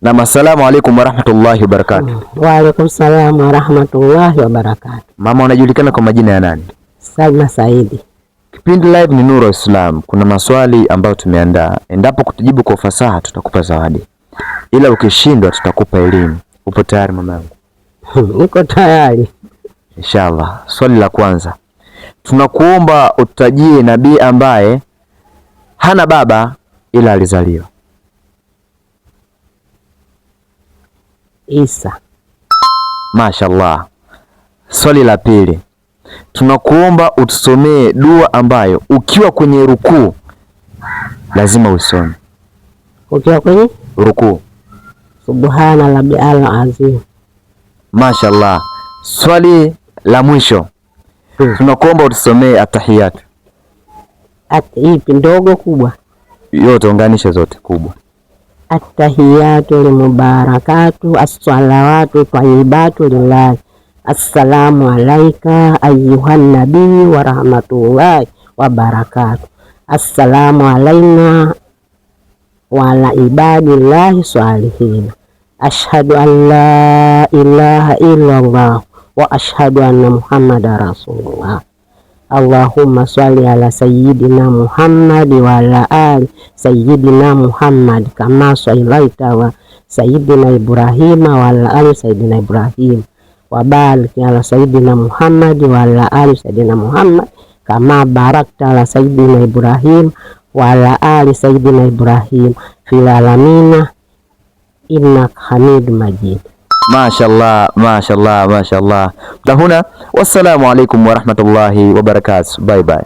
Na assalamu alaikum warahmatullahi wabarakatuh. Wa alaikum salam warahmatullahi wabarakatuh. Mama, unajulikana kwa majina ya nani? Salma Saidi. Kipindi live ni Nuru Islam. Kuna maswali ambayo tumeandaa. Endapo kutujibu kwa ufasaha tutakupa zawadi, ila ukishindwa tutakupa elimu. Upo tayari mamangu? Niko tayari inshallah. Swali la kwanza, tunakuomba utajie nabii ambaye hana baba ila alizaliwa. Isa. Mashaallah. Swali la pili, tunakuomba utusomee dua ambayo ukiwa kwenye rukuu lazima usome. Ukiwa kwenye rukuu? Subhana rabbiyal azim. Mashaallah. Swali la mwisho, tunakuomba utusomee atahiyatu. Ipi, ndogo kubwa? Yote, unganisha zote, kubwa. Attahiyatu limubarakatu as-salawatu tayyibatu lillahi. Assalamu alaika ayyuhan nabii wa rahmatullahi wa barakatuh. Assalamu alaina wa ala ibadillahi salihin. Ashhadu an la ilaha illallah wa ashhadu anna Muhammadar rasulullah. Allahumma salli ala sayyidina Muhammad wa ala ali sayyidina Muhammad kama sallaita wa sayyidina Ibrahim wa ala ali sayyidina Ibrahim wa barik ala sayyidina Muhammad wa ala ali sayyidina Muhammad kama barakta ala sayyidina Ibrahim wa ala ali sayyidina Ibrahim fil alamin innaka Hamidum Majid. Mashaallah, mashaallah, mashaallah. Tahuna, wassalamu alaikum warahmatullahi wabarakatuh. Bye bye.